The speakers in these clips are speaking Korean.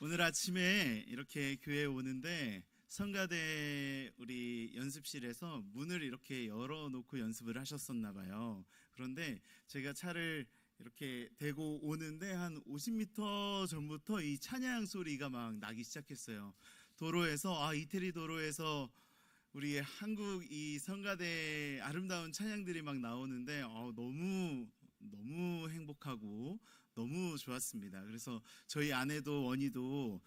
오늘 아침에 이렇게 교회에 오는데 성가대 우리 연습실에서 문을 이렇게 열어놓고 연습을 하셨었나 봐요. 그런데 제가 차를 이렇게 대고 오는데 한 50m 전부터 이 찬양 소리가 막 나기 시작했어요. 도로에서 이태리 도로에서 우리 한국 이 성가대 아름다운 찬양들이 막 나오는데 너무 행복하고 너무 좋았습니다. 그래서 저희 아내도 원희도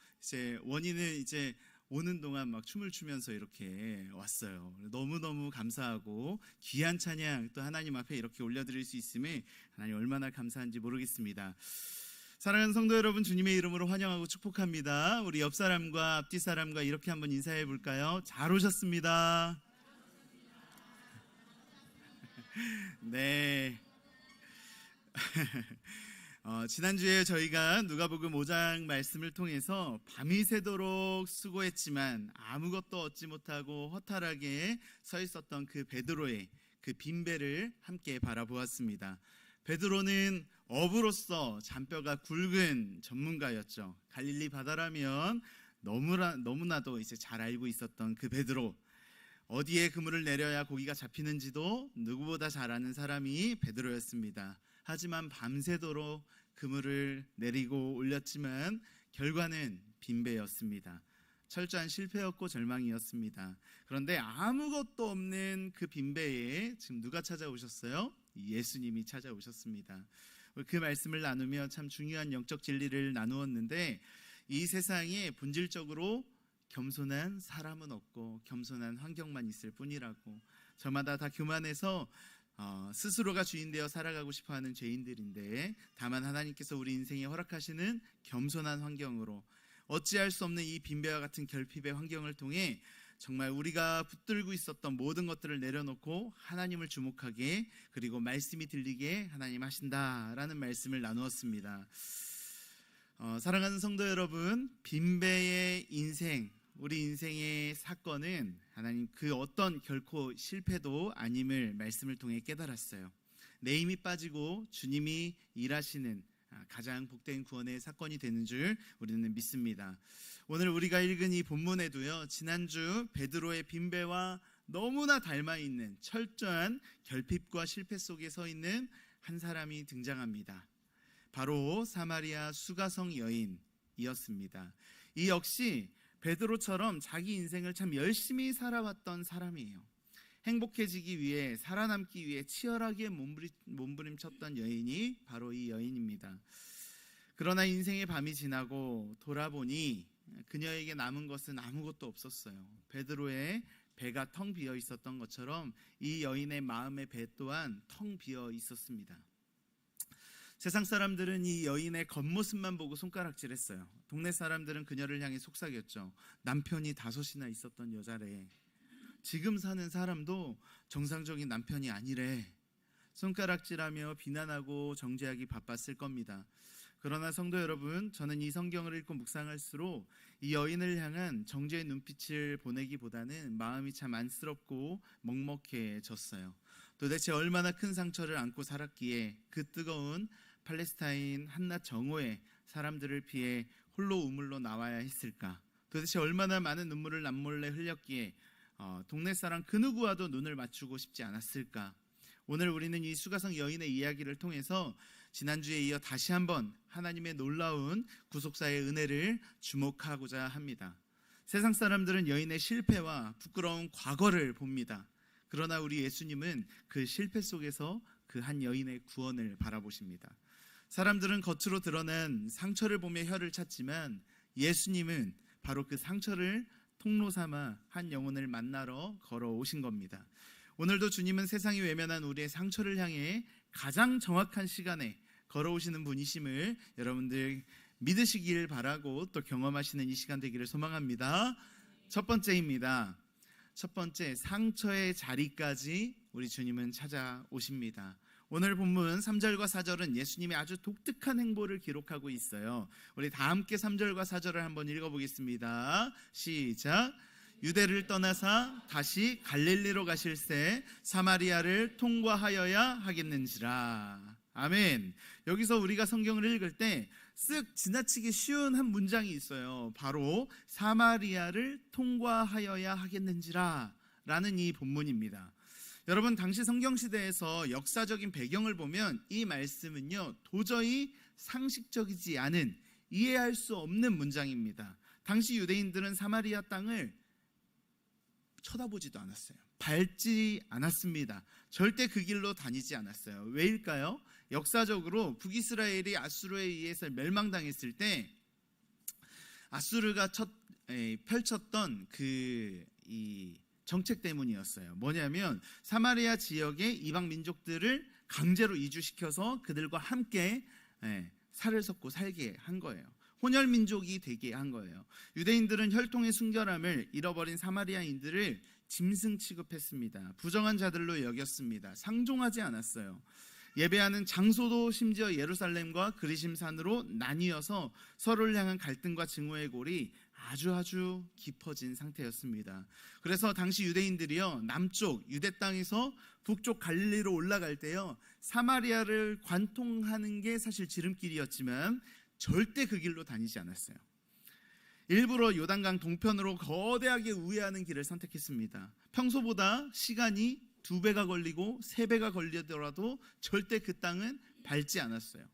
원희는 이제 오는 동안 막 춤을 추면서 이렇게 왔어요. 너무너무 감사하고 귀한 찬양 또 하나님 앞에 이렇게 올려드릴 수 있음에 하나님 얼마나 감사한지 모르겠습니다. 사랑하는 성도 여러분, 주님의 이름으로 환영하고 축복합니다. 우리 옆 사람과 앞뒤 사람과 이렇게 한번 인사해 볼까요? 잘 오셨습니다. 네. 지난주에 저희가 누가복음 5장 말씀을 통해서 밤이 새도록 수고했지만 아무것도 얻지 못하고 허탈하게 서 있었던 그 베드로의 그 빈배를 함께 바라보았습니다. 베드로는 어부로서 잔뼈가 굵은 전문가였죠. 갈릴리 바다라면 너무나도 이제 잘 알고 있었던 그 베드로, 어디에 그물을 내려야 고기가 잡히는지도 누구보다 잘 아는 사람이 베드로였습니다. 하지만 밤새도록 그물을 내리고 올렸지만 결과는 빈배였습니다. 철저한 실패였고 절망이었습니다. 그런데 아무것도 없는 그 빈배에 지금 누가 찾아오셨어요? 예수님이 찾아오셨습니다. 그 말씀을 나누며 참 중요한 영적 진리를 나누었는데, 이 세상에 본질적으로 겸손한 사람은 없고 겸손한 환경만 있을 뿐이라고, 저마다 다 교만해서 스스로가 주인되어 살아가고 싶어하는 죄인들인데, 다만 하나님께서 우리 인생에 허락하시는 겸손한 환경으로 어찌할 수 없는 이 빈배와 같은 결핍의 환경을 통해 정말 우리가 붙들고 있었던 모든 것들을 내려놓고 하나님을 주목하게, 그리고 말씀이 들리게 하나님 하신다라는 말씀을 나누었습니다. 사랑하는 성도 여러분, 빈배의 인생, 우리 인생의 사건은 하나님 그 어떤 결코 실패도 아님을 말씀을 통해 깨달았어요. 내 힘이 빠지고 주님이 일하시는 가장 복된 구원의 사건이 되는 줄 우리는 믿습니다. 오늘 우리가 읽은 이 본문에도요, 지난주 베드로의 빈배와 너무나 닮아있는 철저한 결핍과 실패 속에 서 있는 한 사람이 등장합니다. 바로 사마리아 수가성 여인이었습니다. 이 역시 베드로처럼 자기 인생을 참 열심히 살아왔던 사람이에요. 행복해지기 위해, 살아남기 위해 치열하게 몸부림쳤던 여인이 바로 이 여인입니다. 그러나 인생의 밤이 지나고 돌아보니 그녀에게 남은 것은 아무것도 없었어요. 베드로의 배가 텅 비어 있었던 것처럼 이 여인의 마음의 배 또한 텅 비어 있었습니다. 세상 사람들은 이 여인의 겉모습만 보고 손가락질했어요. 동네 사람들은 그녀를 향해 속삭였죠. 남편이 5이나 있었던 여자래. 지금 사는 사람도 정상적인 남편이 아니래. 손가락질하며 비난하고 정죄하기 바빴을 겁니다. 그러나 성도 여러분, 저는 이 성경을 읽고 묵상할수록 이 여인을 향한 정죄의 눈빛을 보내기보다는 마음이 참 안쓰럽고 먹먹해졌어요. 도대체 얼마나 큰 상처를 안고 살았기에 그 뜨거운 팔레스타인 한낮 정오에 사람들을 피해 홀로 우물로 나와야 했을까? 도대체 얼마나 많은 눈물을 남몰래 흘렸기에 동네 사람 그 누구와도 눈을 맞추고 싶지 않았을까? 오늘 우리는 이 수가성 여인의 이야기를 통해서 지난주에 이어 다시 한번 하나님의 놀라운 구속사의 은혜를 주목하고자 합니다. 세상 사람들은 여인의 실패와 부끄러운 과거를 봅니다. 그러나 우리 예수님은 그 실패 속에서 그 한 여인의 구원을 바라보십니다. 사람들은 겉으로 드러난 상처를 보며 혀를 찾지만 예수님은 바로 그 상처를 통로 삼아 한 영혼을 만나러 걸어오신 겁니다. 오늘도 주님은 세상이 외면한 우리의 상처를 향해 가장 정확한 시간에 걸어오시는 분이심을 여러분들 믿으시길 바라고 또 경험하시는 이 시간 되기를 소망합니다. 첫 번째입니다. 첫 번째, 상처의 자리까지 우리 주님은 찾아오십니다. 오늘 본문 3절과 4절은 예수님의 아주 독특한 행보를 기록하고 있어요. 우리 다 함께 3절과 4절을 한번 읽어보겠습니다. 시작. 유대를 떠나사 다시 갈릴리로 가실새 사마리아를 통과하여야 하겠는지라. 아멘. 여기서 우리가 성경을 읽을 때 쓱 지나치기 쉬운 한 문장이 있어요. 바로 사마리아를 통과하여야 하겠는지라 라는 이 본문입니다. 여러분, 당시 성경시대에서 역사적인 배경을 보면 이 말씀은요, 도저히 상식적이지 않은, 이해할 수 없는 문장입니다. 당시 유대인들은 사마리아 땅을 쳐다보지도 않았어요. 밟지 않았습니다. 절대 그 길로 다니지 않았어요. 왜일까요? 역사적으로 북이스라엘이 아수르에 의해서 멸망당했을 때 아수르가 펼쳤던 이 정책 때문이었어요. 뭐냐면 사마리아 지역의 이방 민족들을 강제로 이주시켜서 그들과 함께 살을 섞고 살게 한 거예요. 혼혈 민족이 되게 한 거예요. 유대인들은 혈통의 순결함을 잃어버린 사마리아인들을 짐승 취급했습니다. 부정한 자들로 여겼습니다. 상종하지 않았어요. 예배하는 장소도 심지어 예루살렘과 그리심산으로 나뉘어서 서로를 향한 갈등과 증오의 골이 아주 깊어진 상태였습니다. 그래서 당시 유대인들이요, 남쪽 유대 땅에서 북쪽 갈릴리로 올라갈 때요, 사마리아를 관통하는 게 사실 지름길이었지만 절대 그 길로 다니지 않았어요. 일부러 요단강 동편으로 거대하게 우회하는 길을 선택했습니다. 평소보다 시간이 2배가 걸리고 3배가 걸리더라도 절대 그 땅은 밟지 않았어요.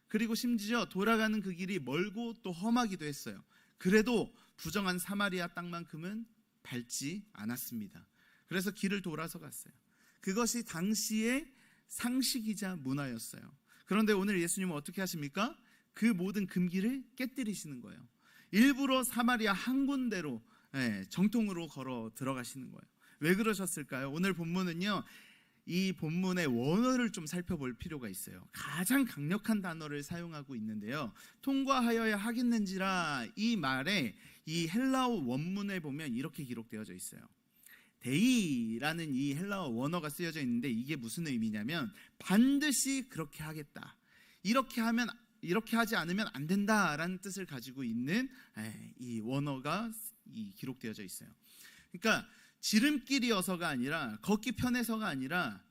그리고 심지어 돌아가는 그 길이 멀고 또 험하기도 했어요. 그래도 부정한 사마리아 땅만큼은 밟지 않았습니다. 그래서 길을 돌아서 갔어요. 그것이 당시의 상식이자 문화였어요. 그런데 오늘 예수님은 어떻게 하십니까? 그 모든 금기를 깨뜨리시는 거예요. 일부러 사마리아 한 군데로 정통으로 걸어 들어가시는 거예요. 왜 그러셨을까요? 오늘 본문은요, 이 본문의 원어를 좀 살펴볼 필요가 있어요. 가장 강력한 단어를 사용하고 있는데요, 통과하여야 하겠는지라, 이 말에 이 헬라어 원문에 보면 이렇게 기록되어져 있어요. 데이라는 이 헬라어 원어가 쓰여져 있는데 이게 무슨 의미냐면 반드시 그렇게 하겠다, 이렇게 하지 않으면 안 된다라는 뜻을 가지고 있는 이 원어가 기록되어져 있어요. 그러니까 지름길이어서가 아니라, 걷기 편해서가 아니라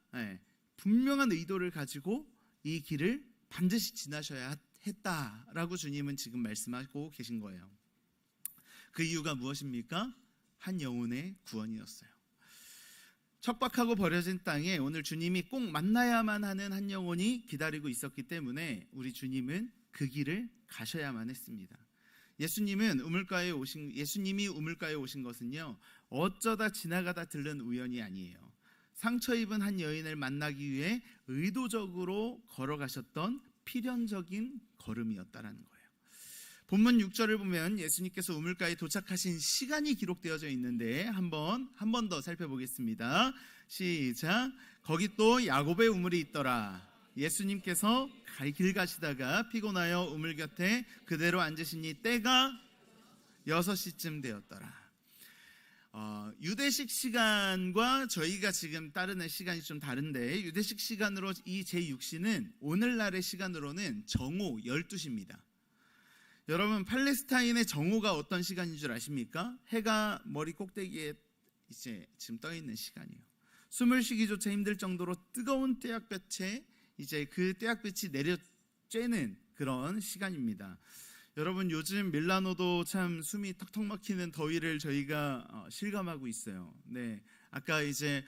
분명한 의도를 가지고 이 길을 반드시 지나셔야 했다라고 주님은 지금 말씀하고 계신 거예요. 그 이유가 무엇입니까? 한 영혼의 구원이었어요. 척박하고 버려진 땅에 오늘 주님이 꼭 만나야만 하는 한 영혼이 기다리고 있었기 때문에 우리 주님은 그 길을 가셔야만 했습니다. 예수님이 우물가에 오신 것은요, 어쩌다 지나가다 들른 우연이 아니에요. 상처 입은 한 여인을 만나기 위해 의도적으로 걸어가셨던 필연적인 걸음이었다라는 거예요. 본문 6절을 보면 예수님께서 우물가에 도착하신 시간이 기록되어져 있는데 한 번 더 살펴보겠습니다. 시작. 거기 또 야곱의 우물이 있더라. 예수님께서 길 가시다가 피곤하여 우물 곁에 그대로 앉으시니 때가 6시쯤 되었더라. 유대식 시간과 저희가 지금 따르는 시간이 좀 다른데, 유대식 시간으로 이 제6시는 오늘날의 시간으로는 정오 12시입니다. 여러분, 팔레스타인의 정오가 어떤 시간인 줄 아십니까? 해가 머리 꼭대기에 이제 지금 떠 있는 시간이에요. 숨을 쉬기조차 힘들 정도로 뜨거운 떼약볕에 이제 그 떼약볕이 내려 쬐는 그런 시간입니다. 여러분, 요즘 밀라노도 참 숨이 턱턱 막히는 더위를 저희가 실감하고 있어요. 네, 아까 이제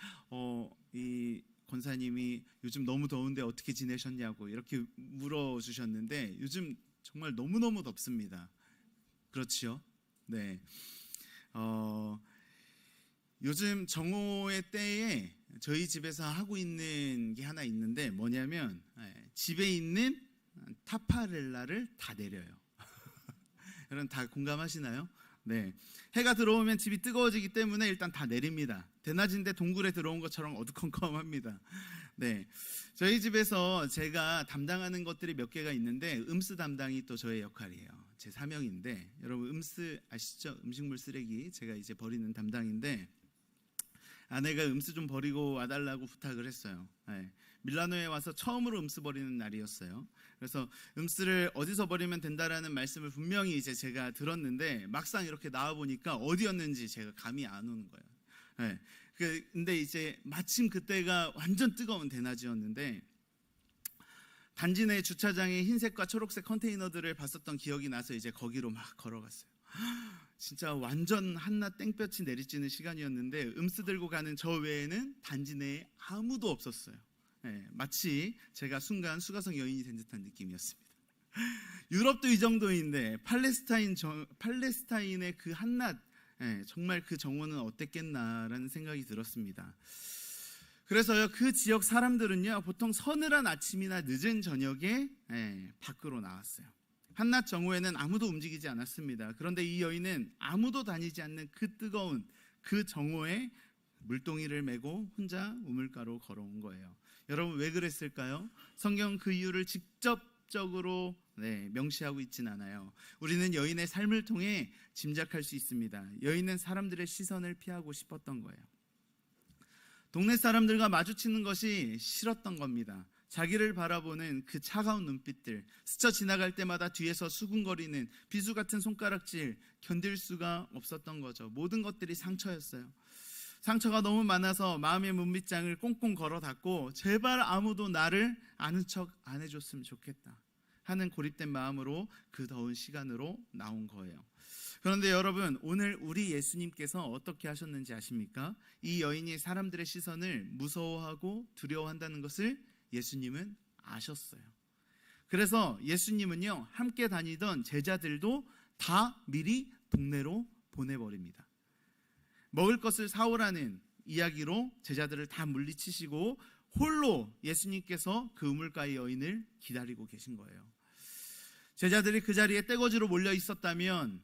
이 권사님이 요즘 너무 더운데 어떻게 지내셨냐고 이렇게 물어주셨는데 요즘 정말 너무너무 덥습니다. 그렇죠? 네. 요즘 정오의 때에 저희 집에서 하고 있는 게 하나 있는데 뭐냐면 집에 있는 타파렐라를 다 내려요. 여러분 다 공감하시나요? 네. 해가 들어오면 집이 뜨거워지기 때문에 일단 다 내립니다. 대낮인데 동굴에 들어온 것처럼 어두컴컴합니다. 네. 저희 집에서 제가 담당하는 것들이 몇 개가 있는데 음스 담당이 또 저의 역할이에요. 제 사명인데, 여러분 음스 아시죠? 음식물 쓰레기 제가 이제 버리는 담당인데, 아내가 음스 좀 버리고 와달라고 부탁을 했어요. 네. 밀라노에 와서 처음으로 음스 버리는 날이었어요. 그래서 음스를 어디서 버리면 된다라는 말씀을 분명히 이제 제가 들었는데 막상 이렇게 나와 보니까 어디였는지 제가 감이 안 오는 거예요. 네. 근데 이제 마침 그때가 완전 뜨거운 대낮이었는데 단지 내 주차장에 흰색과 초록색 컨테이너들을 봤었던 기억이 나서 이제 거기로 막 걸어갔어요. 진짜 완전 한낮 땡볕이 내리쬐는 시간이었는데 음스 들고 가는 저 외에는 단지 내에 아무도 없었어요. 네, 마치 제가 순간 수가성 여인이 된 듯한 느낌이었습니다. 유럽도 이 정도인데 팔레스타인의 그 한낮, 정말 그 정오는 어땠겠나라는 생각이 들었습니다. 그래서요, 그 지역 사람들은요 보통 서늘한 아침이나 늦은 저녁에 밖으로 나왔어요. 한낮 정오에는 아무도 움직이지 않았습니다. 그런데 이 여인은 아무도 다니지 않는 그 뜨거운 그 정오에 물동이를 메고 혼자 우물가로 걸어온 거예요. 여러분, 왜 그랬을까요? 성경 그 이유를 직접적으로 명시하고 있진 않아요. 우리는 여인의 삶을 통해 짐작할 수 있습니다. 여인은 사람들의 시선을 피하고 싶었던 거예요. 동네 사람들과 마주치는 것이 싫었던 겁니다. 자기를 바라보는 그 차가운 눈빛들, 스쳐 지나갈 때마다 뒤에서 수군거리는 비수 같은 손가락질, 견딜 수가 없었던 거죠. 모든 것들이 상처였어요. 상처가 너무 많아서 마음의 문빗장을 꽁꽁 걸어 닫고 제발 아무도 나를 아는 척 안 해줬으면 좋겠다 하는 고립된 마음으로 그 더운 시간으로 나온 거예요. 그런데 여러분, 오늘 우리 예수님께서 어떻게 하셨는지 아십니까? 이 여인이 사람들의 시선을 무서워하고 두려워한다는 것을 예수님은 아셨어요. 그래서 예수님은요, 함께 다니던 제자들도 다 미리 동네로 보내버립니다. 먹을 것을 사오라는 이야기로 제자들을 다 물리치시고 홀로 예수님께서 그 우물가의 여인을 기다리고 계신 거예요. 제자들이 그 자리에 떼거지로 몰려 있었다면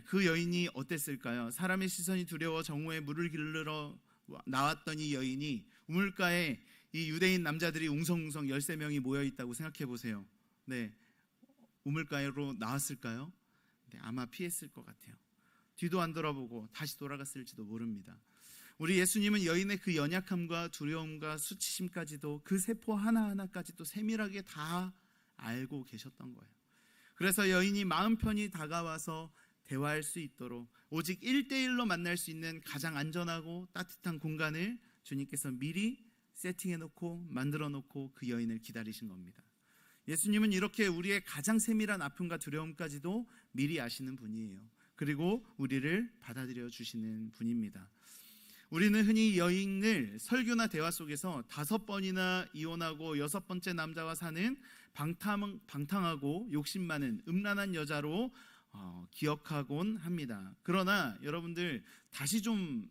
그 여인이 어땠을까요? 사람의 시선이 두려워 정오에 물을 길러 나왔던 이 여인이 우물가에 이 유대인 남자들이 웅성웅성 13명이 모여있다고 생각해 보세요. 우물가로 나왔을까요? 아마 피했을 것 같아요. 뒤도 안 돌아보고 다시 돌아갔을지도 모릅니다. 우리 예수님은 여인의 그 연약함과 두려움과 수치심까지도 그 세포 하나하나까지도 세밀하게 다 알고 계셨던 거예요. 그래서 여인이 마음 편히 다가와서 대화할 수 있도록 오직 1대1로 만날 수 있는 가장 안전하고 따뜻한 공간을 주님께서 미리 세팅해놓고 만들어놓고 그 여인을 기다리신 겁니다. 예수님은 이렇게 우리의 가장 세밀한 아픔과 두려움까지도 미리 아시는 분이에요. 그리고 우리를 받아들여 주시는 분입니다. 우리는 흔히 여인을 설교나 대화 속에서 5번이나 이혼하고 6번째 남자와 사는 방탕하고 욕심 많은 음란한 여자로 기억하곤 합니다. 그러나 여러분들 다시 좀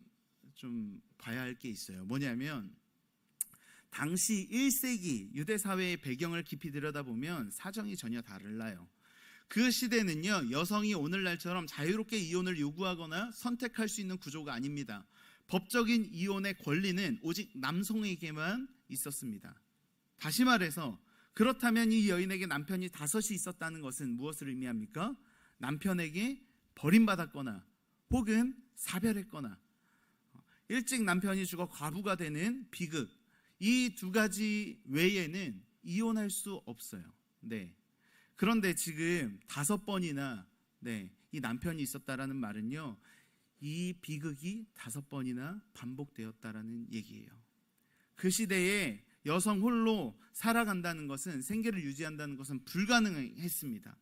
봐야 할 게 있어요. 뭐냐면 당시 1세기 유대 사회의 배경을 깊이 들여다보면 사정이 전혀 달라요. 그 시대는요, 여성이 오늘날처럼 자유롭게 이혼을 요구하거나 선택할 수 있는 구조가 아닙니다. 법적인 이혼의 권리는 오직 남성에게만 있었습니다. 다시 말해서 그렇다면 이 여인에게 남편이 5이 있었다는 것은 무엇을 의미합니까? 남편에게 버림받았거나 혹은 사별했거나 일찍 남편이 죽어 과부가 되는 비극, 이 2가지 외에는 이혼할 수 없어요. 그런데 지금 5번이나 이 남편이 있었다라는 말은요, 이 비극이 5번이나 반복되었다라는 얘기예요. 그 시대에 여성 홀로 살아간다는 것은, 생계를 유지한다는 것은 불가능했습니다.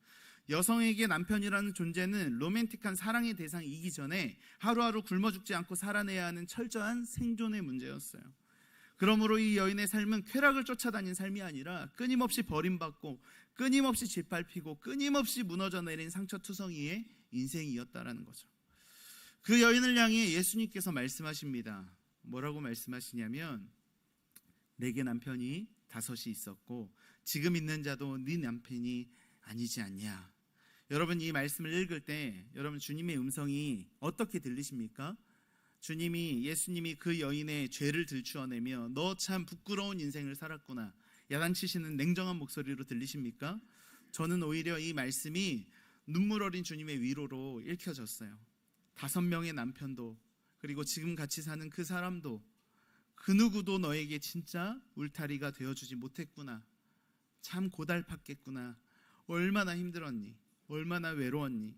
여성에게 남편이라는 존재는 로맨틱한 사랑의 대상이기 전에 하루하루 굶어 죽지 않고 살아내야 하는 철저한 생존의 문제였어요. 그러므로 이 여인의 삶은 쾌락을 쫓아다닌 삶이 아니라 끊임없이 버림받고 끊임없이 짓밟히고 끊임없이 무너져 내린 상처투성이의 인생이었다라는 거죠. 그 여인을 향해 예수님께서 말씀하십니다. 뭐라고 말씀하시냐면, 내게 남편이 5이 있었고 지금 있는 자도 네 남편이 아니지 않냐. 여러분, 이 말씀을 읽을 때 여러분 주님의 음성이 어떻게 들리십니까? 예수님이 그 여인의 죄를 들추어내며 너 참 부끄러운 인생을 살았구나 야단치시는 냉정한 목소리로 들리십니까? 저는 오히려 이 말씀이 눈물 어린 주님의 위로로 읽혀졌어요. 5명의 남편도, 그리고 지금 같이 사는 그 사람도, 그 누구도 너에게 진짜 울타리가 되어주지 못했구나. 참 고달팠겠구나. 얼마나 힘들었니? 얼마나 외로웠니?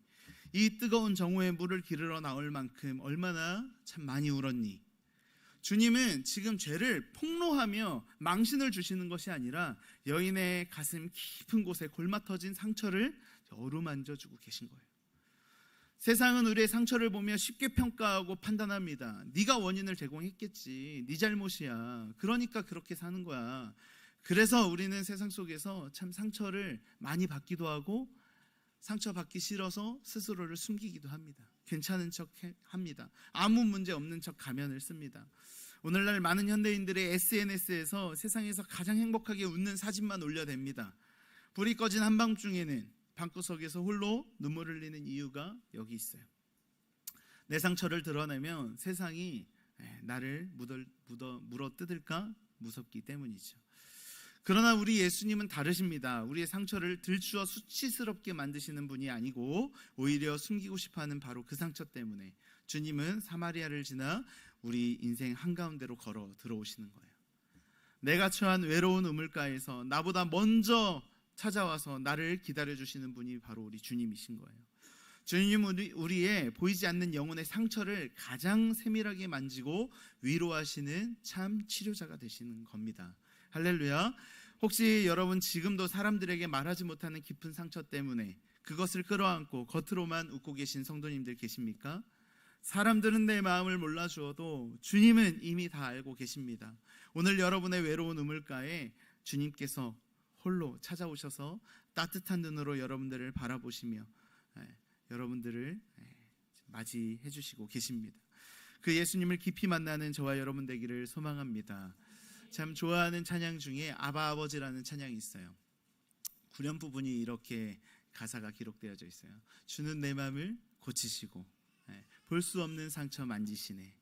이 뜨거운 정오에 물을 기르러 나올 만큼 얼마나 참 많이 울었니? 주님은 지금 죄를 폭로하며 망신을 주시는 것이 아니라 여인의 가슴 깊은 곳에 골마 터진 상처를 어루만져 주고 계신 거예요. 세상은 우리의 상처를 보며 쉽게 평가하고 판단합니다. 네가 원인을 제공했겠지. 네 잘못이야. 그러니까 그렇게 사는 거야. 그래서 우리는 세상 속에서 참 상처를 많이 받기도 하고 상처받기 싫어서 스스로를 숨기기도 합니다. 괜찮은 척 합니다. 아무 문제 없는 척 가면을 씁니다. 오늘날 많은 현대인들의 SNS에서 세상에서 가장 행복하게 웃는 사진만 올려댑니다. 불이 꺼진 한밤중에는 방구석에서 홀로 눈물을 흘리는 이유가 여기 있어요. 내 상처를 드러내면 세상이 나를 물어뜯을까 무섭기 때문이죠. 그러나 우리 예수님은 다르십니다. 우리의 상처를 들추어 수치스럽게 만드시는 분이 아니고 오히려 숨기고 싶어하는 바로 그 상처 때문에 주님은 사마리아를 지나 우리 인생 한가운데로 걸어 들어오시는 거예요. 내가 처한 외로운 우물가에서 나보다 먼저 찾아와서 나를 기다려주시는 분이 바로 우리 주님이신 거예요. 주님은 우리의 보이지 않는 영혼의 상처를 가장 세밀하게 만지고 위로하시는 참 치료자가 되시는 겁니다. 할렐루야. 혹시 여러분 지금도 사람들에게 말하지 못하는 깊은 상처 때문에 그것을 끌어안고 겉으로만 웃고 계신 성도님들 계십니까? 사람들은 내 마음을 몰라주어도 주님은 이미 다 알고 계십니다. 오늘 여러분의 외로운 우물가에 주님께서 홀로 찾아오셔서 따뜻한 눈으로 여러분들을 바라보시며 여러분들을 맞이해 주시고 계십니다. 그 예수님을 깊이 만나는 저와 여러분 되기를 소망합니다. 참 좋아하는 찬양 중에 아바 아버지라는 찬양이 있어요. 후렴 부분이 이렇게 가사가 기록되어져 있어요. 주는 내 마음을 고치시고 볼 수 없는 상처 만지시네.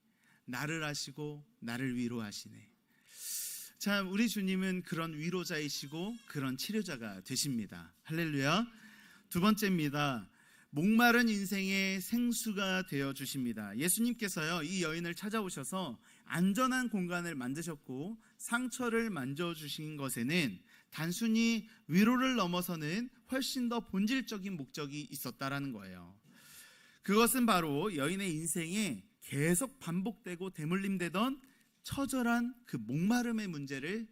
나를 아시고 나를 위로하시네. 참 우리 주님은 그런 위로자이시고 그런 치료자가 되십니다. 할렐루야. 두 번째입니다. 목마른 인생의 생수가 되어 주십니다. 예수님께서요 이 여인을 찾아오셔서 안전한 공간을 만드셨고 상처를 만져주신 것에는 단순히 위로를 넘어서는 훨씬 더 본질적인 목적이 있었다라는 거예요. 그것은 바로 여인의 인생에 계속 반복되고 대물림되던 처절한 그 목마름의 문제를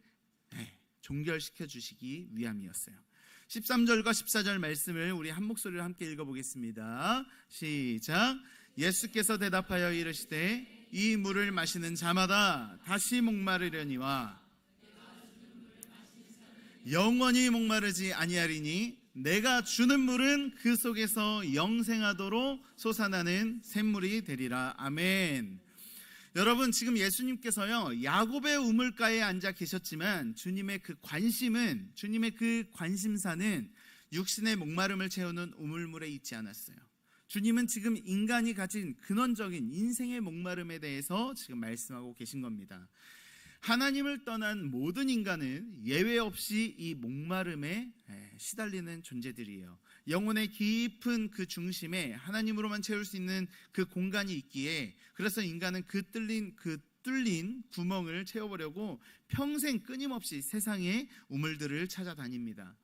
종결시켜 주시기 위함이었어요. 13절과 14절 말씀을 우리 한 목소리로 함께 읽어보겠습니다. 시작. 예수께서 대답하여 이르시되 이 물을 마시는 자마다 다시 목마르려니와 영원히 목마르지 아니하리니 내가 주는 물은 그 속에서 영생하도록 솟아나는 샘물이 되리라. 아멘. 여러분 지금 예수님께서요 야곱의 우물가에 앉아 계셨지만 주님의 그 관심은 주님의 그 관심사는 육신의 목마름을 채우는 우물물에 있지 않았어요. 주님은 지금 인간이 가진 근원적인 인생의 목마름에 대해서 지금 말씀하고 계신 겁니다. 하나님을 떠난 모든 인간은 예외 없이 이 목마름에 시달리는 존재들이에요. 영혼의 깊은 그 중심에 하나님으로만 채울 수 있는 그 공간이 있기에 그래서 인간은 그 뚫린 구멍을 채워보려고 평생 끊임없이 세상의 우물들을 찾아다닙니다.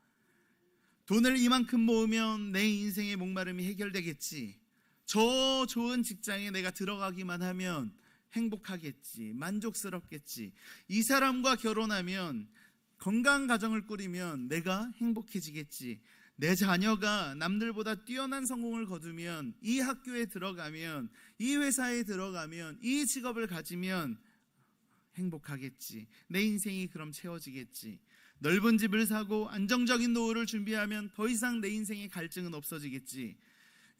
돈을 이만큼 모으면 내 인생의 목마름이 해결되겠지. 저 좋은 직장에 내가 들어가기만 하면 행복하겠지. 만족스럽겠지. 이 사람과 결혼하면 건강한 가정을 꾸리면 내가 행복해지겠지. 내 자녀가 남들보다 뛰어난 성공을 거두면 이 학교에 들어가면 이 회사에 들어가면 이 직업을 가지면 행복하겠지. 내 인생이 그럼 채워지겠지. 넓은 집을 사고 안정적인 노후를 준비하면 더 이상 내 인생의 갈증은 없어지겠지.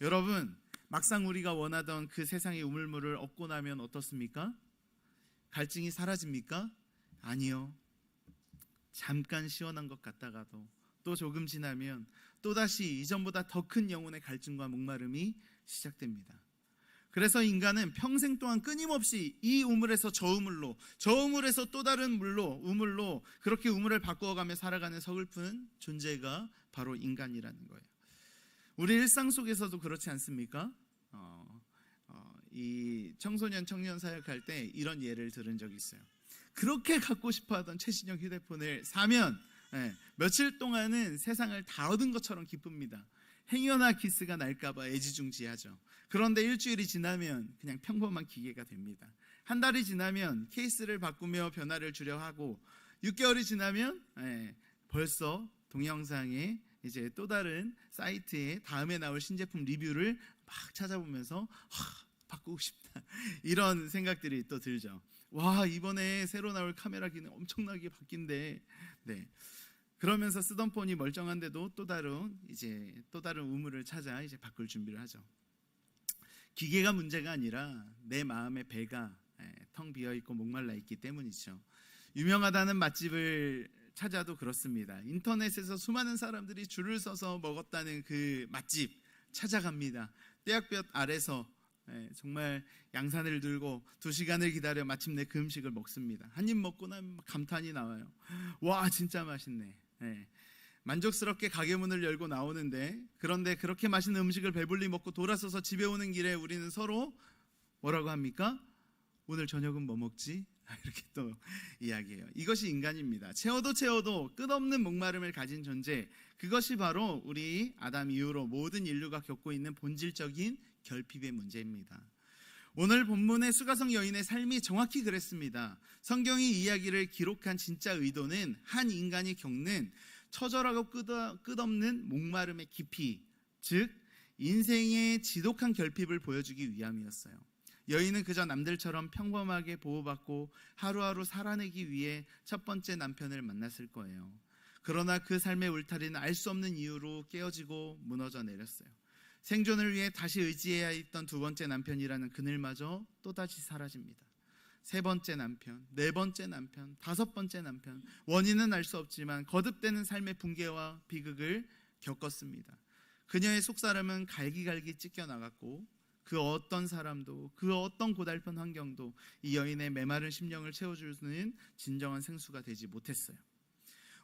여러분 막상 우리가 원하던 그 세상의 우물물을 얻고 나면 어떻습니까? 갈증이 사라집니까? 아니요. 잠깐 시원한 것 같다가도 또 조금 지나면 또다시 이전보다 더 큰 영혼의 갈증과 목마름이 시작됩니다. 그래서 인간은 평생 동안 끊임없이 이 우물에서 저 우물로, 저 우물에서 또 다른 우물로 그렇게 우물을 바꾸어가며 살아가는 서글픈 존재가 바로 인간이라는 거예요. 우리 일상 속에서도 그렇지 않습니까? 이 청소년 청년 사역할 때 이런 예를 들은 적이 있어요. 그렇게 갖고 싶어하던 최신형 휴대폰을 사면 며칠 동안은 세상을 다 얻은 것처럼 기쁩니다. 행여나 기스가 날까봐 애지중지하죠. 그런데 일주일이 지나면 그냥 평범한 기계가 됩니다. 한 달이 지나면 케이스를 바꾸며 변화를 주려 하고 6개월이 지나면 벌써 동영상에 이제 또 다른 사이트에 다음에 나올 신제품 리뷰를 막 찾아보면서 바꾸고 싶다 이런 생각들이 또 들죠. 와, 이번에 새로 나올 카메라 기능 엄청나게 바뀐대. 네. 그러면서 쓰던 폰이 멀쩡한데도 또 다른 우물을 찾아 이제 바꿀 준비를 하죠. 기계가 문제가 아니라 내 마음의 배가 텅 비어 있고 목말라 있기 때문이죠. 유명하다는 맛집을 찾아도 그렇습니다. 인터넷에서 수많은 사람들이 줄을 서서 먹었다는 그 맛집 찾아갑니다. 떼약볕 아래서 정말 양산을 들고 2시간을 기다려 마침내 그 음식을 먹습니다. 한 입 먹고 나면 감탄이 나와요. 와, 진짜 맛있네. 만족스럽게 가게 문을 열고 나오는데, 그런데 그렇게 맛있는 음식을 배불리 먹고 돌아서서 집에 오는 길에 우리는 서로 뭐라고 합니까? 오늘 저녁은 뭐 먹지? 이렇게 또 이야기해요. 이것이 인간입니다. 채워도 끝없는 목마름을 가진 존재, 그것이 바로 우리 아담 이후로 모든 인류가 겪고 있는 본질적인 결핍의 문제입니다. 오늘 본문의 수가성 여인의 삶이 정확히 그랬습니다. 성경이 이야기를 기록한 진짜 의도는 한 인간이 겪는 처절하고 끝없는 목마름의 깊이, 즉 인생의 지독한 결핍을 보여주기 위함이었어요. 여인은 그저 남들처럼 평범하게 보호받고 하루하루 살아내기 위해 첫 번째 남편을 만났을 거예요. 그러나 그 삶의 울타리는 알 수 없는 이유로 깨어지고 무너져 내렸어요. 생존을 위해 다시 의지해야 했던 두 번째 남편이라는 그늘마저 또다시 사라집니다. 세 번째 남편, 네 번째 남편, 다섯 번째 남편, 원인은 알 수 없지만 거듭되는 삶의 붕괴와 비극을 겪었습니다. 그녀의 속사람은 갈기갈기 찢겨나갔고 그 어떤 사람도, 그 어떤 고달픈 환경도 이 여인의 메마른 심령을 채워주는 진정한 생수가 되지 못했어요.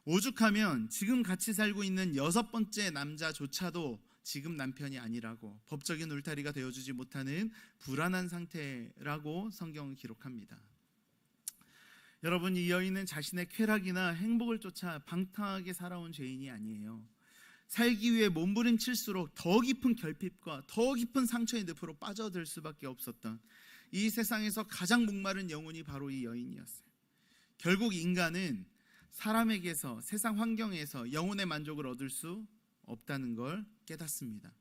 오죽하면 지금 같이 살고 있는 여섯 번째 남자조차도 지금 남편이 아니라고, 법적인 울타리가 되어주지 못하는 불안한 상태라고 성경은 기록합니다. 여러분, 이 여인은 자신의 쾌락이나 행복을 쫓아 방탕하게 살아온 죄인이 아니에요. 살기 위해 몸부림칠수록 더 깊은 결핍과 더 깊은 상처의 늪으로 빠져들 수밖에 없었던 이 세상에서 가장 목마른 영혼이 바로 이 여인이었어요. 결국 인간은 사람에게서, 세상 환경에서 영혼의 만족을 얻을 수 없다는 걸 깨닫습니다.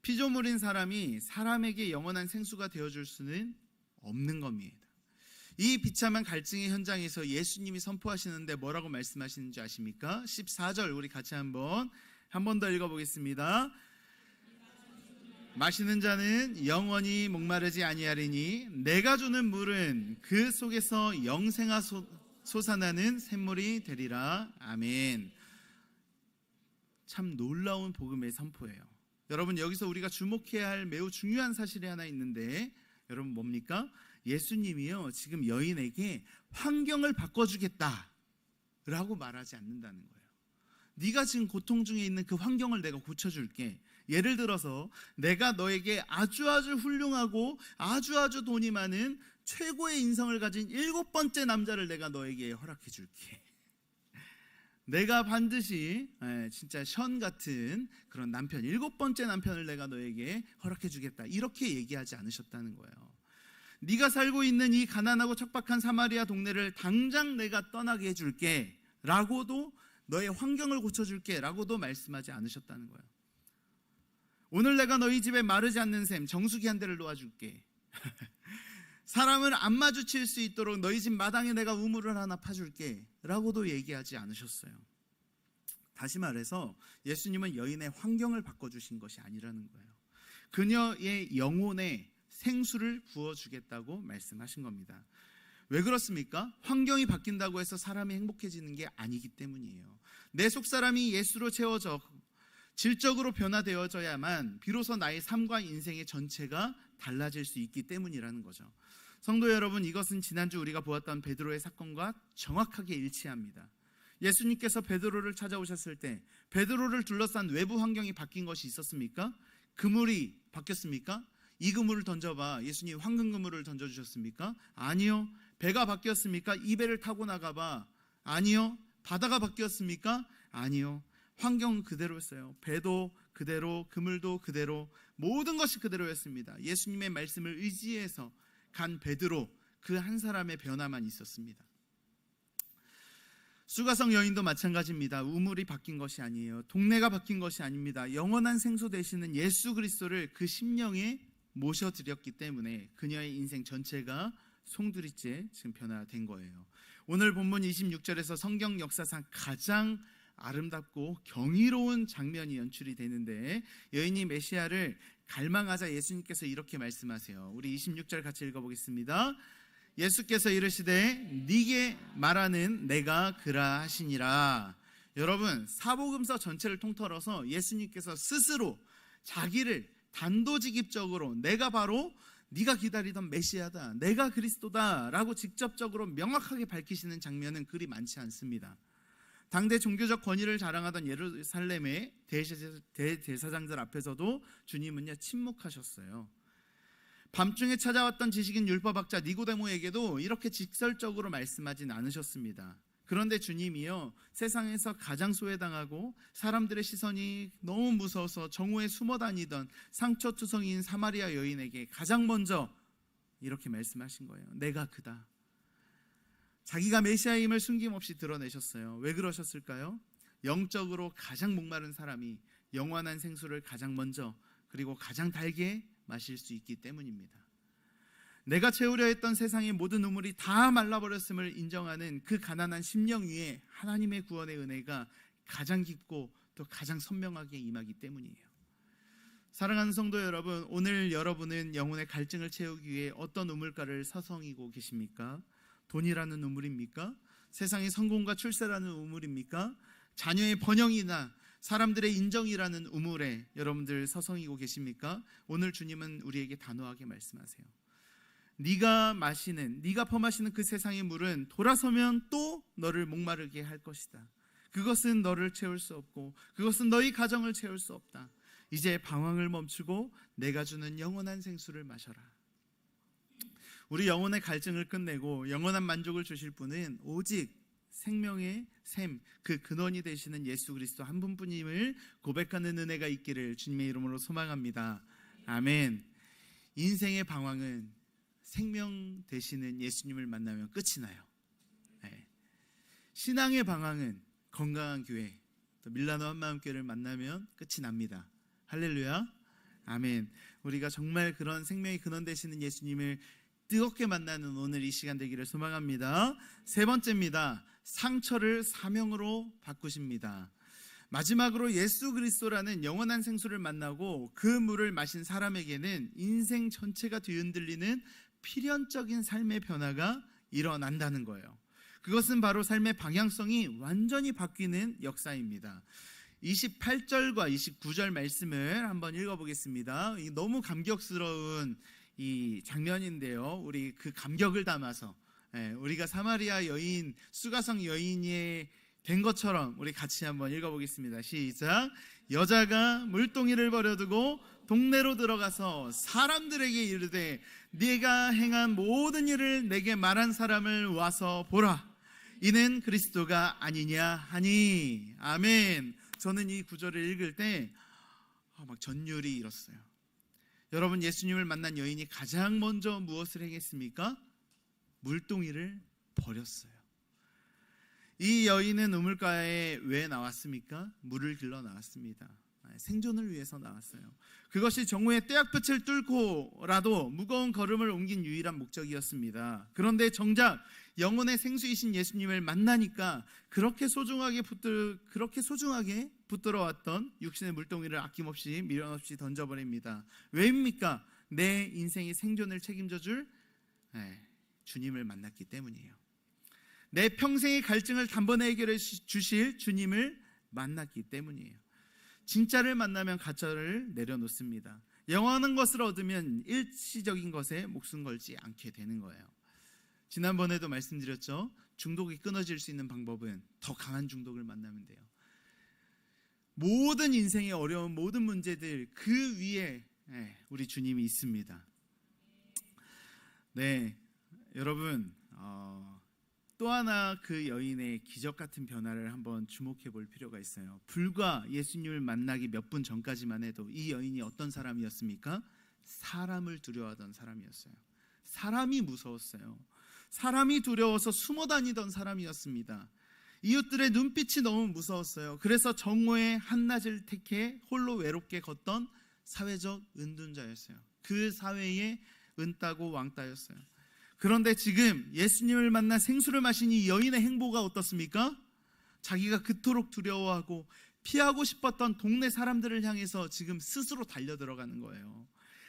피조물인 사람이 사람에게 영원한 생수가 되어줄 수는 없는 겁니다. 이 비참한 갈증의 현장에서 예수님이 선포하시는데 뭐라고 말씀하시는지 아십니까? 14절 우리 같이 한 번 더 읽어보겠습니다. 마시는 자는 영원히 목마르지 아니하리니 내가 주는 물은 그 속에서 영생아 솟아나는 샘물이 되리라. 아멘. 참 놀라운 복음의 선포예요. 여러분, 여기서 우리가 주목해야 할 매우 중요한 사실이 하나 있는데, 여러분 뭡니까? 예수님이요 지금 여인에게 환경을 바꿔주겠다 라고 말하지 않는다는 거예요. 네가 지금 고통 중에 있는 그 환경을 내가 고쳐줄게. 예를 들어서 내가 너에게 아주 훌륭하고 아주 돈이 많은 최고의 인성을 가진 7번째 남자를 내가 너에게 허락해 줄게. 내가 반드시 진짜 션 같은 그런 남편, 7번째 남편을 내가 너에게 허락해 주겠다, 이렇게 얘기하지 않으셨다는 거예요. 네가 살고 있는 이 가난하고 척박한 사마리아 동네를 당장 내가 떠나게 해줄게 라고도, 너의 환경을 고쳐줄게 라고도 말씀하지 않으셨다는 거예요. 오늘 내가 너희 집에 마르지 않는 샘, 정수기 한 대를 놓아줄게. 사람을 안 마주칠 수 있도록 너희 집 마당에 내가 우물을 하나 파줄게 라고도 얘기하지 않으셨어요. 다시 말해서 예수님은 여인의 환경을 바꿔주신 것이 아니라는 거예요. 그녀의 영혼에 생수를 부어주겠다고 말씀하신 겁니다. 왜 그렇습니까? 환경이 바뀐다고 해서 사람이 행복해지는 게 아니기 때문이에요. 내 속사람이 예수로 채워져 질적으로 변화되어져야만 비로소 나의 삶과 인생의 전체가 달라질 수 있기 때문이라는 거죠. 성도 여러분, 이것은 지난주 우리가 보았던 베드로의 사건과 정확하게 일치합니다. 예수님께서 베드로를 찾아오셨을 때 베드로를 둘러싼 외부 환경이 바뀐 것이 있었습니까? 그물이 바뀌었습니까? 이 그물을 던져봐. 예수님 황금 그물을 던져주셨습니까? 아니요. 배가 바뀌었습니까? 이 배를 타고 나가봐. 아니요. 바다가 바뀌었습니까? 아니요. 환경은 그대로였어요. 배도 그대로, 그물도 그대로, 모든 것이 그대로였습니다. 예수님의 말씀을 의지해서 간 베드로, 그 한 사람의 변화만 있었습니다. 수가성 여인도 마찬가지입니다. 우물이 바뀐 것이 아니에요. 동네가 바뀐 것이 아닙니다. 영원한 생수 되시는 예수 그리스도를 그 심령에 모셔드렸기 때문에 그녀의 인생 전체가 송두리째 지금 변화된 거예요. 오늘 본문 26절에서 성경 역사상 가장 아름답고 경이로운 장면이 연출이 되는데, 여인이 메시아를 갈망하자 예수님께서 이렇게 말씀하세요. 우리 26절 같이 읽어보겠습니다. 예수께서 이르시되 네게 말하는 내가 그라 하시니라. 여러분, 사복음서 전체를 통틀어서 예수님께서 스스로 자기를 단도직입적으로 내가 바로 네가 기다리던 메시아다, 내가 그리스도다 라고 직접적으로 명확하게 밝히시는 장면은 그리 많지 않습니다. 당대 종교적 권위를 자랑하던 예루살렘의 대제사장들 앞에서도 주님은요 침묵하셨어요. 밤중에 찾아왔던 지식인 율법학자 니고데모에게도 이렇게 직설적으로 말씀하진 않으셨습니다. 그런데 주님이요 세상에서 가장 소외당하고 사람들의 시선이 너무 무서워서 정오에 숨어 다니던 상처투성이인 사마리아 여인에게 가장 먼저 이렇게 말씀하신 거예요. 내가 그다. 자기가 메시아임을 숨김없이 드러내셨어요. 왜 그러셨을까요? 영적으로 가장 목마른 사람이 영원한 생수를 가장 먼저 그리고 가장 달게 마실 수 있기 때문입니다. 내가 채우려 했던 세상의 모든 우물이 다 말라버렸음을 인정하는 그 가난한 심령 위에 하나님의 구원의 은혜가 가장 깊고 또 가장 선명하게 임하기 때문이에요. 사랑하는 성도 여러분, 오늘 여러분은 영혼의 갈증을 채우기 위해 어떤 우물가를 서성이고 계십니까? 돈이라는 우물입니까? 세상의 성공과 출세라는 우물입니까? 자녀의 번영이나 사람들의 인정이라는 우물에 여러분들 서성이고 계십니까? 오늘 주님은 우리에게 단호하게 말씀하세요. 네가 퍼마시는 그 세상의 물은 돌아서면 또 너를 목마르게 할 것이다. 그것은 너를 채울 수 없고 그것은 너희 가정을 채울 수 없다. 이제 방황을 멈추고 내가 주는 영원한 생수를 마셔라. 우리 영혼의 갈증을 끝내고 영원한 만족을 주실 분은 오직 생명의 샘, 그 근원이 되시는 예수 그리스도 한 분뿐임을 고백하는 은혜가 있기를 주님의 이름으로 소망합니다. 아멘. 인생의 방황은 생명 되시는 예수님을 만나면 끝이 나요. 네. 신앙의 방황은 건강한 교회, 또 밀라노 한마음교회를 만나면 끝이 납니다. 할렐루야. 아멘. 우리가 정말 그런 생명의 근원 되시는 예수님을 뜨겁게 만나는 오늘 이 시간 되기를 소망합니다. 세 번째입니다. 상처를 사명으로 바꾸십니다. 마지막으로 예수 그리스도라는 영원한 생수를 만나고 그 물을 마신 사람에게는 인생 전체가 뒤흔들리는 필연적인 삶의 변화가 일어난다는 거예요. 그것은 바로 삶의 방향성이 완전히 바뀌는 역사입니다. 28절과 29절 말씀을 한번 읽어보겠습니다. 너무 감격스러운 이 장면인데요, 우리 그 감격을 담아서 우리가 사마리아 여인, 수가성 여인이 된 것처럼 우리 같이 한번 읽어보겠습니다. 시작. 여자가 물동이를 버려두고 동네로 들어가서 사람들에게 이르되 네가 행한 모든 일을 내게 말한 사람을 와서 보라. 이는 그리스도가 아니냐 하니. 아멘. 저는 이 구절을 읽을 때 막 전율이 일었어요. 여러분, 예수님을 만난 여인이 가장 먼저 무엇을 행했습니까? 물동이를 버렸어요. 이 여인은 우물가에 왜 나왔습니까? 물을 길러 나왔습니다. 생존을 위해서 나왔어요. 그것이 정오의 떼약볕을 뚫고라도 무거운 걸음을 옮긴 유일한 목적이었습니다. 그런데 정작 영혼의 생수이신 예수님을 만나니까 그렇게 소중하게 붙들어왔던 육신의 물동이를 아낌없이 미련 없이 던져버립니다. 왜입니까? 내 인생의 생존을 책임져 줄 주님을 만났기 때문이에요. 내 평생의 갈증을 단번에 해결해 주실 주님을 만났기 때문이에요. 진짜를 만나면 가짜를 내려놓습니다. 영원한 것을 얻으면 일시적인 것에 목숨 걸지 않게 되는 거예요. 지난번에도 말씀드렸죠. 중독이 끊어질 수 있는 방법은 더 강한 중독을 만나면 돼요. 모든 인생의 어려운 모든 문제들 그 위에 우리 주님이 있습니다. 네, 여러분, 또 하나 그 여인의 기적 같은 변화를 한번 주목해 볼 필요가 있어요. 불과 예수님을 만나기 몇 분 전까지만 해도 이 여인이 어떤 사람이었습니까? 사람을 두려워하던 사람이었어요. 사람이 무서웠어요. 사람이 두려워서 숨어 다니던 사람이었습니다. 이웃들의 눈빛이 너무 무서웠어요. 그래서 정오의 한낮을 택해 홀로 외롭게 걷던 사회적 은둔자였어요. 그 사회의 은따고 왕따였어요. 그런데 지금 예수님을 만나 생수를 마신 이 여인의 행보가 어떻습니까? 자기가 그토록 두려워하고 피하고 싶었던 동네 사람들을 향해서 지금 스스로 달려들어가는 거예요.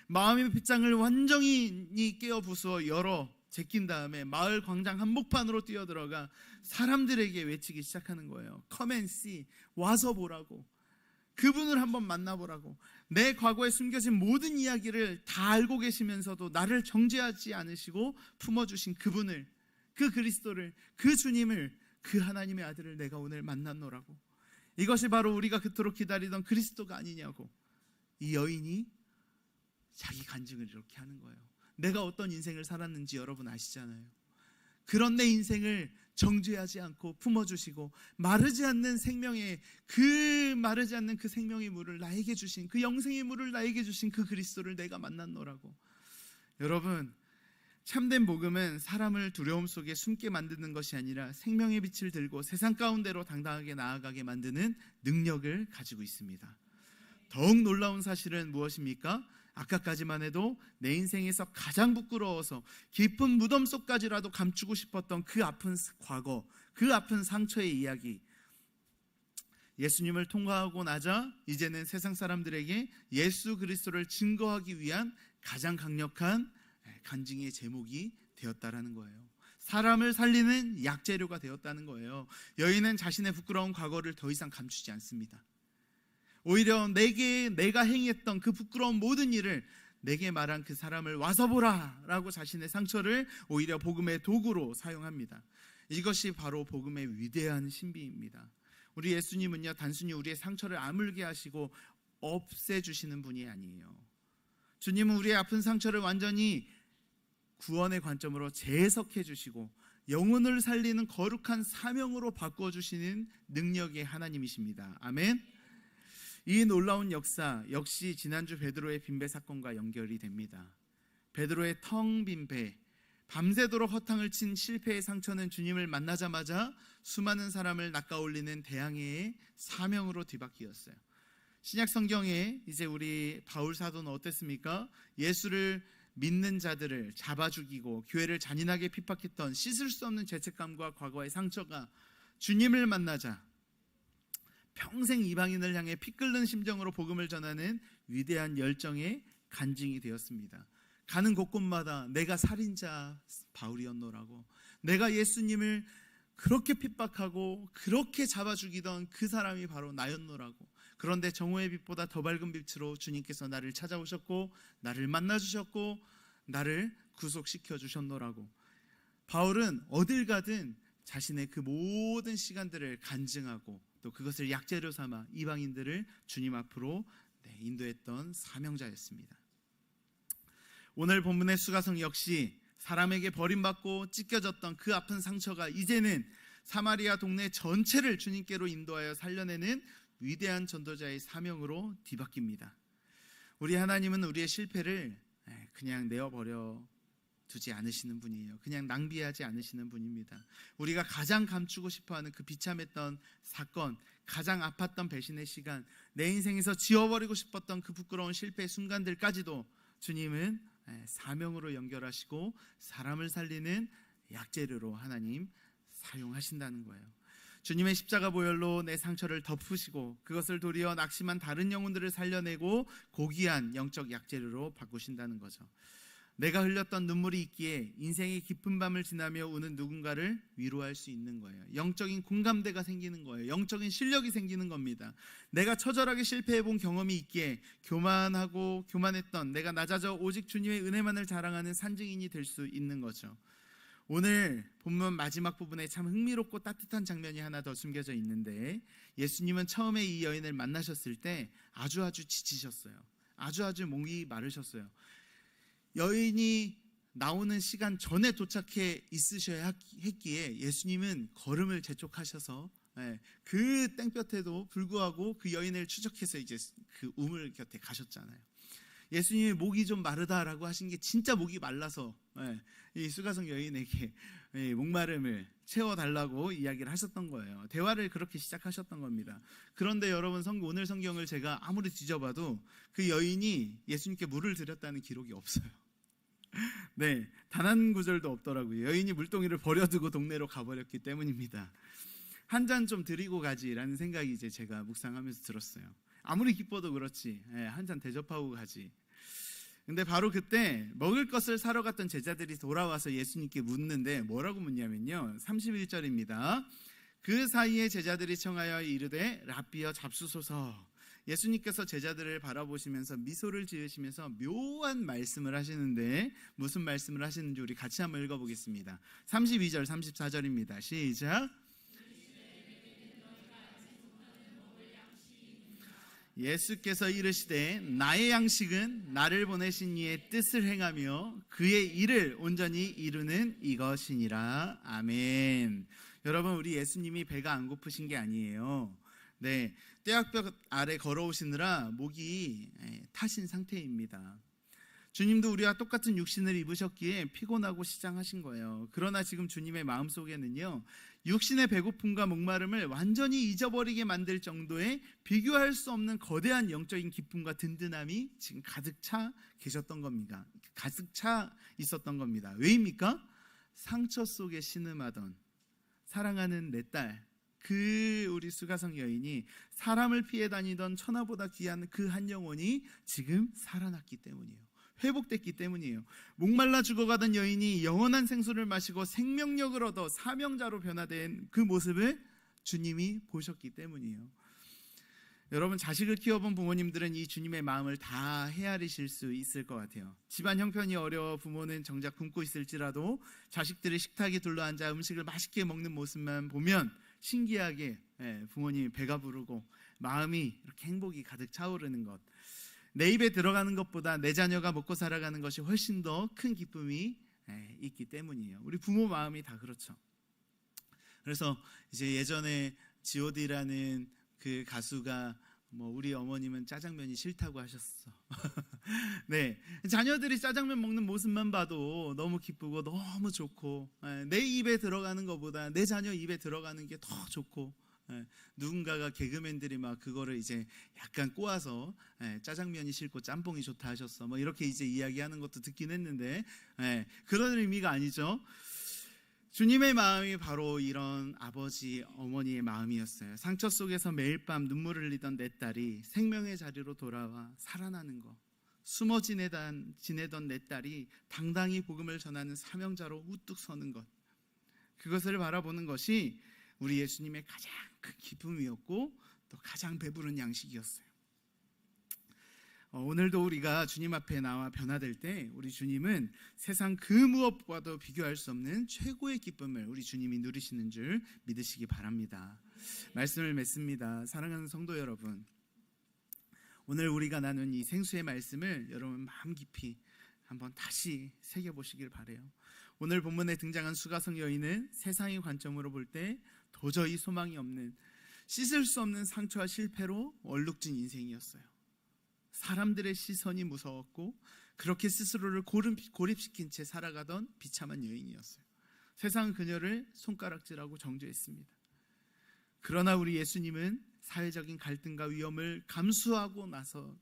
마음의 빗장을 완전히 깨어 부수어 열어 제낀 다음에 마을 광장 한복판으로 뛰어들어가 사람들에게 외치기 시작하는 거예요. Come and see, 와서 보라고, 그분을 한번 만나보라고. 내 과거에 숨겨진 모든 이야기를 다 알고 계시면서도 나를 정죄하지 않으시고 품어주신 그분을, 그 그리스도를, 그 주님을, 그 하나님의 아들을 내가 오늘 만났노라고. 이것이 바로 우리가 그토록 기다리던 그리스도가 아니냐고. 이 여인이 자기 간증을 이렇게 하는 거예요. 내가 어떤 인생을 살았는지 여러분 아시잖아요. 그런 내 인생을 정죄하지 않고 품어주시고 마르지 않는 생명의 마르지 않는 그 생명의 물을 나에게 주신, 그 영생의 물을 나에게 주신 그 그리스도를 내가 만났노라고. 여러분, 참된 복음은 사람을 두려움 속에 숨게 만드는 것이 아니라 생명의 빛을 들고 세상 가운데로 당당하게 나아가게 만드는 능력을 가지고 있습니다. 더욱 놀라운 사실은 무엇입니까? 아까까지만 해도 내 인생에서 가장 부끄러워서 깊은 무덤 속까지라도 감추고 싶었던 그 아픈 과거, 그 아픈 상처의 이야기, 예수님을 통과하고 나자 이제는 세상 사람들에게 예수 그리스도를 증거하기 위한 가장 강력한 간증의 제목이 되었다라는 거예요. 사람을 살리는 약재료가 되었다는 거예요. 여인은 자신의 부끄러운 과거를 더 이상 감추지 않습니다. 오히려 내가 행했던 그 부끄러운 모든 일을 내게 말한 그 사람을 와서 보라 라고 자신의 상처를 오히려 복음의 도구로 사용합니다. 이것이 바로 복음의 위대한 신비입니다. 우리 예수님은요, 단순히 우리의 상처를 아물게 하시고 없애주시는 분이 아니에요. 주님은 우리의 아픈 상처를 완전히 구원의 관점으로 재해석해 주시고 영혼을 살리는 거룩한 사명으로 바꾸어 주시는 능력의 하나님이십니다. 아멘. 이 놀라운 역사 역시 지난주 베드로의 빈배 사건과 연결이 됩니다. 베드로의 텅 빈 배, 밤새도록 허탕을 친 실패의 상처는 주님을 만나자마자 수많은 사람을 낚아올리는 대항해의 사명으로 뒤바뀌었어요. 신약 성경에 이제 우리 바울 사도는 어땠습니까? 예수를 믿는 자들을 잡아 죽이고 교회를 잔인하게 핍박했던 씻을 수 없는 죄책감과 과거의 상처가 주님을 만나자 평생 이방인을 향해 피 끓는 심정으로 복음을 전하는 위대한 열정의 간증이 되었습니다. 가는 곳곳마다 내가 살인자 바울이었노라고, 내가 예수님을 그렇게 핍박하고 그렇게 잡아 죽이던 그 사람이 바로 나였노라고. 그런데 정오의 빛보다 더 밝은 빛으로 주님께서 나를 찾아오셨고 나를 만나주셨고 나를 구속시켜 주셨노라고. 바울은 어딜 가든 자신의 그 모든 시간들을 간증하고 또 그것을 약재로 삼아 이방인들을 주님 앞으로 인도했던 사명자였습니다. 오늘 본문의 수가성 역시 사람에게 버림받고 찢겨졌던 그 아픈 상처가 이제는 사마리아 동네 전체를 주님께로 인도하여 살려내는 위대한 전도자의 사명으로 뒤바뀝니다. 우리 하나님은 우리의 실패를 그냥 내어버려 두지 않으시는 분이에요. 그냥 낭비하지 않으시는 분입니다. 우리가 가장 감추고 싶어하는 그 비참했던 사건, 가장 아팠던 배신의 시간, 내 인생에서 지워버리고 싶었던 그 부끄러운 실패의 순간들까지도 주님은 사명으로 연결하시고 사람을 살리는 약재료로 하나님 사용하신다는 거예요. 주님의 십자가 보혈로 내 상처를 덮으시고 그것을 도리어 낙심한 다른 영혼들을 살려내고 고귀한 영적 약재료로 바꾸신다는 거죠. 내가 흘렸던 눈물이 있기에 인생의 깊은 밤을 지나며 우는 누군가를 위로할 수 있는 거예요. 영적인 공감대가 생기는 거예요. 영적인 실력이 생기는 겁니다. 내가 처절하게 실패해본 경험이 있기에 교만했던 내가 낮아져 오직 주님의 은혜만을 자랑하는 산증인이 될 수 있는 거죠. 오늘 본문 마지막 부분에 참 흥미롭고 따뜻한 장면이 하나 더 숨겨져 있는데, 예수님은 처음에 이 여인을 만나셨을 때 아주 지치셨어요. 아주 목이 마르셨어요. 여인이 나오는 시간 전에 도착해 있으셔야 했기에 예수님은 걸음을 재촉하셔서 그 땡볕에도 불구하고 그 여인을 추적해서 이제 그 우물 곁에 가셨잖아요. 예수님이 목이 좀 마르다라고 하신 게 진짜 목이 말라서 이 수가성 여인에게 목마름을 채워달라고 이야기를 하셨던 거예요. 대화를 그렇게 시작하셨던 겁니다. 그런데 여러분, 오늘 성경을 제가 아무리 뒤져봐도 그 여인이 예수님께 물을 드렸다는 기록이 없어요. 네, 단 한 구절도 없더라고요. 여인이 물동이를 버려두고 동네로 가버렸기 때문입니다. 한 잔 좀 드리고 가지라는 생각이 이제 제가 묵상하면서 들었어요. 아무리 기뻐도 그렇지, 한 잔 대접하고 가지. 근데 바로 그때 먹을 것을 사러 갔던 제자들이 돌아와서 예수님께 묻는데 뭐라고 묻냐면요, 31절입니다. 그 사이에 제자들이 청하여 이르되 랍비여 잡수소서. 예수님께서 제자들을 바라보시면서 미소를 지으시면서 묘한 말씀을 하시는데 무슨 말씀을 하시는지 우리 같이 한번 읽어보겠습니다. 32절 34절입니다. 시작. 예수께서 이르시되 나의 양식은 나를 보내신 이의 뜻을 행하며 그의 일을 온전히 이루는 이것이니라. 아멘. 여러분, 우리 예수님이 배가 안 고프신 게 아니에요. 네, 떼약볕 아래 걸어오시느라 목이 타신 상태입니다. 주님도 우리와 똑같은 육신을 입으셨기에 피곤하고 시장하신 거예요. 그러나 지금 주님의 마음속에는요, 육신의 배고픔과 목마름을 완전히 잊어버리게 만들 정도의 비교할 수 없는 거대한 영적인 기쁨과 든든함이 지금 가득 차 계셨던 겁니다. 가득 차 있었던 겁니다. 왜입니까? 상처 속에 신음하던 사랑하는 내 딸, 그 우리 수가성 여인이 사람을 피해 다니던 천하보다 귀한 그 한 영혼이 지금 살아났기 때문이에요. 회복됐기 때문이에요. 목말라 죽어가던 여인이 영원한 생수를 마시고 생명력을 얻어 사명자로 변화된 그 모습을 주님이 보셨기 때문이에요. 여러분, 자식을 키워본 부모님들은 이 주님의 마음을 다 헤아리실 수 있을 것 같아요. 집안 형편이 어려워 부모는 정작 굶고 있을지라도 자식들이 식탁에 둘러앉아 음식을 맛있게 먹는 모습만 보면 신기하게 부모님이 배가 부르고 마음이 이렇게 행복이 가득 차오르는 것, 내 입에 들어가는 것보다 내 자녀가 먹고 살아가는 것이 훨씬 더 큰 기쁨이 있기 때문이에요. 우리 부모 마음이 다 그렇죠. 그래서 이제 예전에 G.O.D라는 그 가수가 우리 어머님은 짜장면이 싫다고 하셨어. 네, 자녀들이 짜장면 먹는 모습만 봐도 너무 기쁘고 너무 좋고, 내 입에 들어가는 것보다 내 자녀 입에 들어가는 게 더 좋고, 누군가가 개그맨들이 막 그거를 이제 약간 꼬아서 짜장면이 싫고 짬뽕이 좋다 하셨어, 이렇게 이제 이야기하는 것도 듣긴 했는데, 그런 의미가 아니죠. 주님의 마음이 바로 이런 아버지, 어머니의 마음이었어요. 상처 속에서 매일 밤 눈물을 흘리던 내 딸이 생명의 자리로 돌아와 살아나는 것, 숨어 지내던 내 딸이 당당히 복음을 전하는 사명자로 우뚝 서는 것, 그것을 바라보는 것이 우리 예수님의 가장 큰 기쁨이었고 또 가장 배부른 양식이었어요. 오늘도 우리가 주님 앞에 나와 변화될 때 우리 주님은 세상 그 무엇과도 비교할 수 없는 최고의 기쁨을 우리 주님이 누리시는 줄 믿으시기 바랍니다. 말씀을 맺습니다. 사랑하는 성도 여러분, 오늘 우리가 나눈 이 생수의 말씀을 여러분 마음 깊이 한번 다시 새겨보시길 바라요. 오늘 본문에 등장한 수가성 여인은 세상의 관점으로 볼 때 도저히 소망이 없는, 씻을 수 없는 상처와 실패로 얼룩진 인생이었어요. 사람들의 시선이 무서웠고 그렇게 스스로를 고립시킨 채 살아가던 비참한 여인이었어요. 세상은 그녀를 손가락질하고 정죄했습니다. 그러나 우리 예수님은 사회적인 갈등과 위험을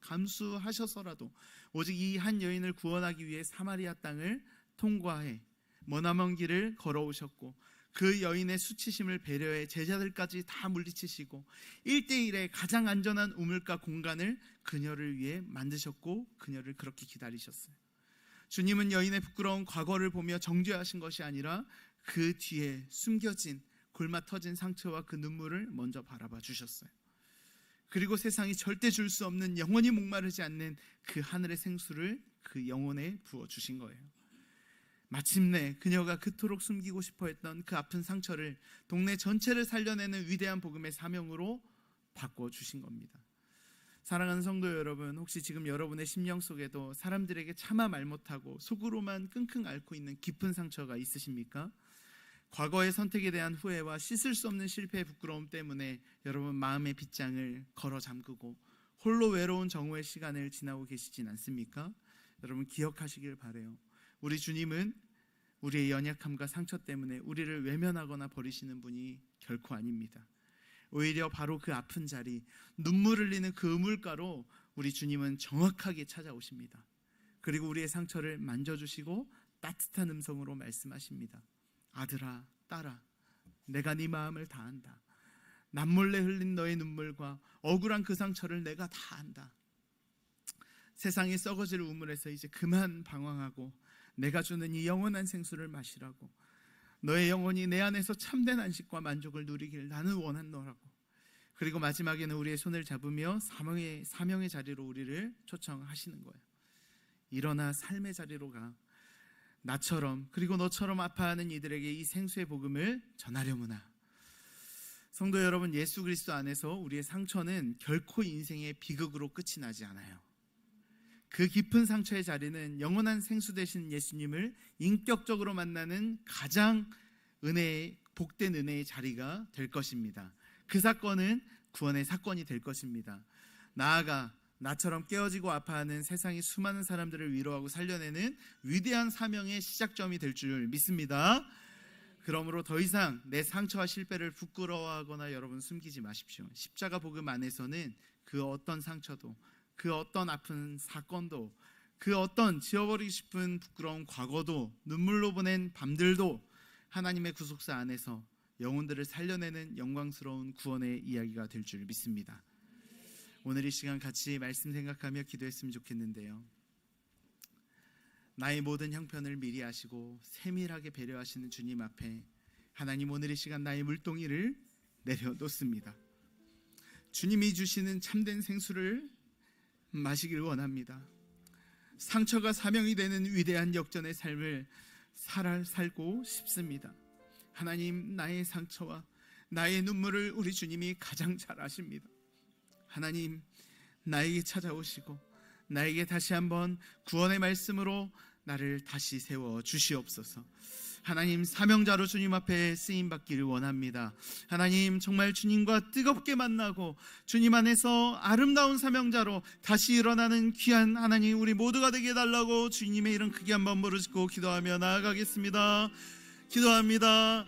감수하셔서라도 오직 이 한 여인을 구원하기 위해 사마리아 땅을 통과해 머나먼 길을 걸어오셨고 그 여인의 수치심을 배려해 제자들까지 다 물리치시고 1대1의 가장 안전한 우물가 공간을 그녀를 위해 만드셨고 그녀를 그렇게 기다리셨어요. 주님은 여인의 부끄러운 과거를 보며 정죄하신 것이 아니라 그 뒤에 숨겨진 골마 터진 상처와 그 눈물을 먼저 바라봐 주셨어요. 그리고 세상이 절대 줄 수 없는 영원히 목마르지 않는 그 하늘의 생수를 그 영혼에 부어주신 거예요. 마침내 그녀가 그토록 숨기고 싶어했던 그 아픈 상처를 동네 전체를 살려내는 위대한 복음의 사명으로 바꿔주신 겁니다. 사랑하는 성도 여러분, 혹시 지금 여러분의 심령 속에도 사람들에게 차마 말 못하고 속으로만 끙끙 앓고 있는 깊은 상처가 있으십니까? 과거의 선택에 대한 후회와 씻을 수 없는 실패의 부끄러움 때문에 여러분 마음의 빗장을 걸어 잠그고 홀로 외로운 정오의 시간을 지나고 계시진 않습니까? 여러분 기억하시길 바라요. 우리 주님은 우리의 연약함과 상처 때문에 우리를 외면하거나 버리시는 분이 결코 아닙니다. 오히려 바로 그 아픈 자리, 눈물 흘리는 그 우물가로 우리 주님은 정확하게 찾아오십니다. 그리고 우리의 상처를 만져주시고 따뜻한 음성으로 말씀하십니다. 아들아, 딸아, 내가 네 마음을 다 안다. 남몰래 흘린 너의 눈물과 억울한 그 상처를 내가 다 안다. 세상이 썩어질 우물에서 이제 그만 방황하고 내가 주는 이 영원한 생수를 마시라고. 너의 영혼이 내 안에서 참된 안식과 만족을 누리길 나는 원한노라고. 그리고 마지막에는 우리의 손을 잡으며 사명의 자리로 우리를 초청하시는 거예요. 일어나 삶의 자리로 가. 나처럼 그리고 너처럼 아파하는 이들에게 이 생수의 복음을 전하려무나. 성도 여러분, 예수 그리스도 안에서 우리의 상처는 결코 인생의 비극으로 끝이 나지 않아요. 그 깊은 상처의 자리는 영원한 생수 되신 예수님을 인격적으로 만나는 가장 복된 은혜의 자리가 될 것입니다. 그 사건은 구원의 사건이 될 것입니다. 나아가 나처럼 깨어지고 아파하는 세상의 수많은 사람들을 위로하고 살려내는 위대한 사명의 시작점이 될 줄 믿습니다. 그러므로 더 이상 내 상처와 실패를 부끄러워하거나 여러분 숨기지 마십시오. 십자가 복음 안에서는 그 어떤 상처도, 그 어떤 아픈 사건도, 그 어떤 지워버리고 싶은 부끄러운 과거도, 눈물로 보낸 밤들도 하나님의 구속사 안에서 영혼들을 살려내는 영광스러운 구원의 이야기가 될 줄 믿습니다. 오늘 이 시간 같이 말씀 생각하며 기도했으면 좋겠는데요. 나의 모든 형편을 미리 아시고 세밀하게 배려하시는 주님 앞에 하나님, 오늘 이 시간 나의 물동이를 내려놓습니다. 주님이 주시는 참된 생수를 마시길 원합니다. 상처가 사명이 되는 위대한 역전의 삶을 살고 싶습니다. 하나님, 나의 상처와 나의 눈물을 우리 주님이 가장 잘 아십니다. 하나님, 나에게 찾아오시고 나에게 다시 한번 구원의 말씀으로 나를 다시 세워 주시옵소서. 하나님, 사명자로 주님 앞에 쓰임받기를 원합니다. 하나님, 정말 주님과 뜨겁게 만나고 주님 안에서 아름다운 사명자로 다시 일어나는 귀한 하나님, 우리 모두가 되게 해달라고 주님의 이름 크게 한번 부르짖고 기도하며 나아가겠습니다. 기도합니다.